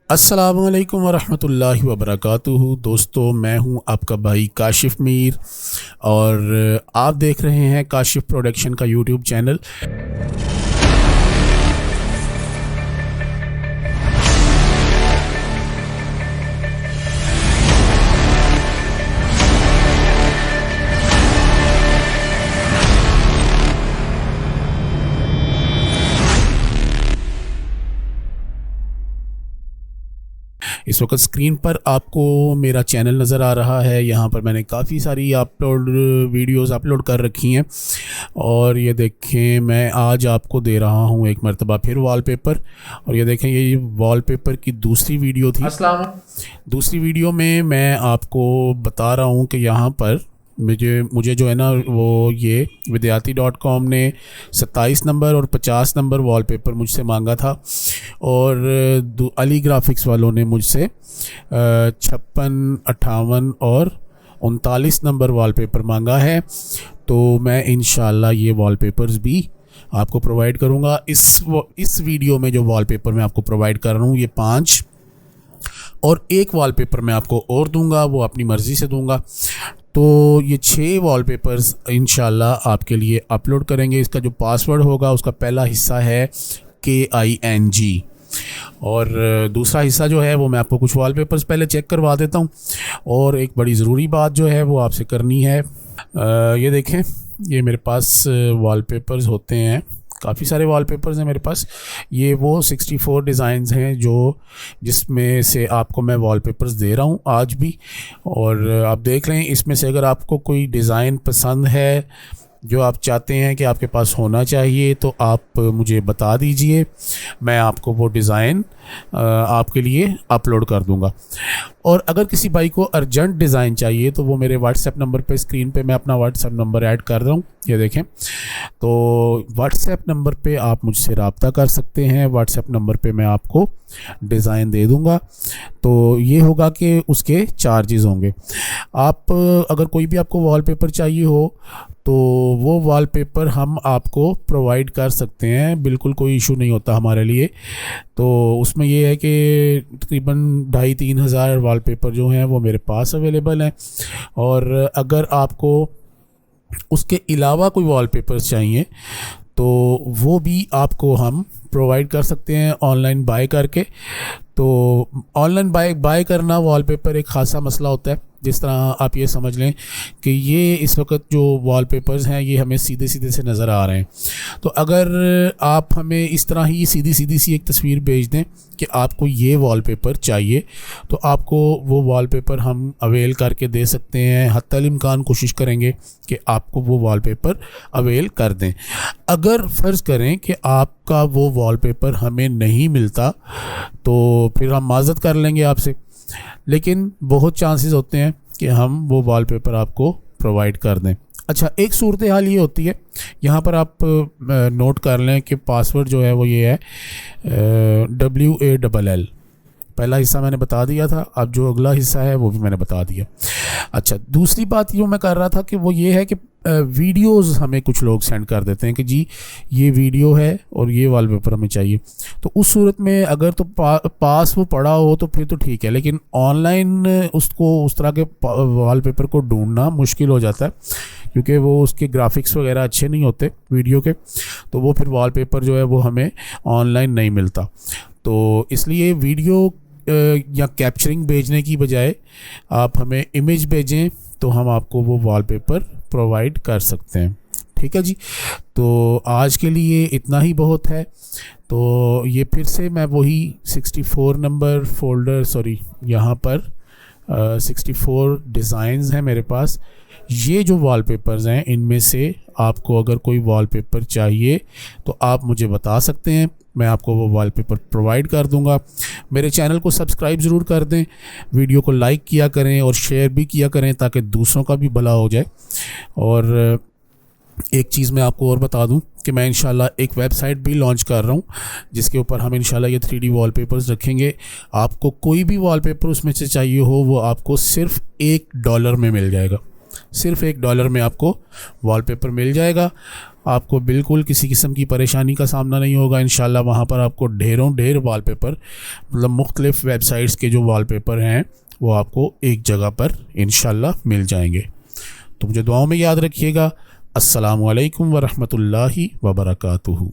अस्सलामुअलैकुम वरहमतुल्लाहि वबरकातुहू। दोस्तों, मैं हूं आपका भाई काशिफ़ मीर और आप देख रहे हैं काशिफ़ प्रोडक्शन का यूट्यूब चैनल। इस वक्त स्क्रीन पर आपको मेरा चैनल नज़र आ रहा है। यहाँ पर मैंने काफ़ी सारी वीडियोस अपलोड कर रखी हैं और ये देखें, मैं आज आपको दे रहा हूँ एक मरतबा फिर वॉलपेपर। और ये देखें, ये वॉलपेपर की दूसरी वीडियो थी। दूसरी वीडियो में मैं आपको बता रहा हूँ कि यहाँ पर मुझे जो है ना, वो ये विद्यार्थी.com ने 27 नंबर और 50 नंबर वॉलपेपर मुझसे मांगा था और अली ग्राफिक्स वालों ने मुझसे 56, 58 और 39 नंबर वॉलपेपर मांगा है। तो मैं इंशाल्लाह ये वॉलपेपर्स भी आपको प्रोवाइड करूँगा। इस वीडियो में जो वॉलपेपर मैं आपको प्रोवाइड कर रहा हूँ, ये 5 और एक वॉलपेपर मैं आपको और दूंगा, वो अपनी मर्ज़ी से दूंगा। तो ये 6 वॉलपेपर्स इंशाल्लाह आपके लिए अपलोड करेंगे। इसका जो पासवर्ड होगा, उसका पहला हिस्सा है KING और दूसरा हिस्सा जो है वो मैं आपको कुछ वॉलपेपर्स पहले चेक करवा देता हूँ। और एक बड़ी ज़रूरी बात जो है वो आपसे करनी है, ये देखें, ये मेरे पास वॉलपेपर्स होते हैं, काफ़ी सारे वॉलपेपर्स हैं मेरे पास। ये वो 64 डिज़ाइंस हैं जिसमें से आपको मैं वॉलपेपर्स दे रहा हूँ आज भी। और आप देख रहे हैं, इसमें से अगर आपको कोई डिज़ाइन पसंद है जो आप चाहते हैं कि आपके पास होना चाहिए, तो आप मुझे बता दीजिए, मैं आपको वो डिज़ाइन आपके लिए अपलोड कर दूंगा। और अगर किसी भाई को अर्जेंट डिज़ाइन चाहिए तो वो मेरे व्हाट्सएप नंबर पे, स्क्रीन पे मैं अपना व्हाट्सएप नंबर ऐड कर रहा हूँ, ये देखें। तो व्हाट्सएप नंबर पे आप मुझसे रब्ता कर सकते हैं। व्हाट्सएप नंबर पे मैं आपको डिज़ाइन दे दूँगा। तो ये होगा कि उसके चार्जेस होंगे। आप अगर कोई भी आपको वॉलपेपर चाहिए हो तो वो वॉलपेपर हम आपको प्रोवाइड कर सकते हैं, बिल्कुल कोई इशू नहीं होता हमारे लिए। तो उसमें ये है कि तकरीबन 2,500-3 हज़ार वॉलपेपर जो हैं वो मेरे पास अवेलेबल हैं। और अगर आपको उसके अलावा कोई वॉलपेपर्स चाहिए तो वो भी आपको हम प्रोवाइड कर सकते हैं ऑनलाइन बाय करके। तो ऑनलाइन बाय करना वॉलपेपर एक ख़ासा मसला होता है। जिस तरह आप ये समझ लें कि ये इस वक्त जो वॉलपेपर्स हैं ये हमें सीधे सीधे से नज़र आ रहे हैं। तो अगर आप हमें इस तरह ही सीधी सी एक तस्वीर भेज दें कि आपको ये वॉलपेपर चाहिए, तो आपको वो वॉलपेपर हम अवेल करके दे सकते हैं। हत्तल इम्कान कोशिश करेंगे कि आपको वो वॉलपेपर अवेल कर दें। अगर फ़र्ज़ करें कि आपका वो वॉलपेपर हमें नहीं मिलता तो फिर हम माज़रत कर लेंगे आपसे, लेकिन बहुत चांसेस होते हैं कि हम वो वॉलपेपर आपको प्रोवाइड कर दें। अच्छा, एक सूरत हाल ये होती है, यहाँ पर आप नोट कर लें कि पासवर्ड जो है वो ये है WALL। पहला हिस्सा मैंने बता दिया था, अब जो अगला हिस्सा है वो भी मैंने बता दिया। अच्छा, दूसरी बात जो मैं कर रहा था कि वो ये है कि वीडियोस हमें कुछ लोग सेंड कर देते हैं कि जी ये वीडियो है और ये वॉलपेपर हमें चाहिए। तो उस सूरत में अगर तो पास वो पड़ा हो तो फिर तो ठीक है, लेकिन ऑनलाइन उसको उस तरह के वॉलपेपर को ढूंढना मुश्किल हो जाता है क्योंकि वो उसके ग्राफिक्स वगैरह अच्छे नहीं होते वीडियो के। तो वो फिर वॉलपेपर जो है वो हमें ऑनलाइन नहीं मिलता। तो इसलिए वीडियो या कैप्चरिंग भेजने की बजाय आप हमें इमेज भेजें तो हम आपको वो वॉलपेपर प्रोवाइड कर सकते हैं। ठीक है जी। तो आज के लिए इतना ही बहुत है। तो ये फिर से मैं वही 64 नंबर फोल्डर, यहाँ पर 64 डिज़ाइंस हैं मेरे पास। ये जो वॉलपेपर्स हैं इनमें से आपको अगर कोई वॉलपेपर चाहिए तो आप मुझे बता सकते हैं, मैं आपको वो वॉलपेपर प्रोवाइड कर दूंगा। मेरे चैनल को सब्सक्राइब ज़रूर कर दें, वीडियो को लाइक किया करें और शेयर भी किया करें ताकि दूसरों का भी भला हो जाए। और एक चीज़ मैं आपको और बता दूं कि मैं इंशाल्लाह एक वेबसाइट भी लॉन्च कर रहा हूं जिसके ऊपर हम इंशाल्लाह ये 3D वॉलपेपर्स रखेंगे। आपको कोई भी वॉलपेपर उसमें से चाहिए हो वो आपको सिर्फ $1 में मिल जाएगा। सिर्फ $1 में आपको वॉलपेपर मिल जाएगा आपको बिल्कुल किसी किस्म की परेशानी का सामना नहीं होगा इंशाल्लाह। वहाँ पर आपको ढेर वॉलपेपर, मतलब मुख्तलिफ़ वेबसाइट्स के जो वॉलपेपर हैं वो आपको एक जगह पर इंशाल्लाह मिल जाएंगे। तो मुझे दुआओं में याद रखिएगा। अस्सलामु अलैकुम वरहमतुल्लाहि वबरकातुहू।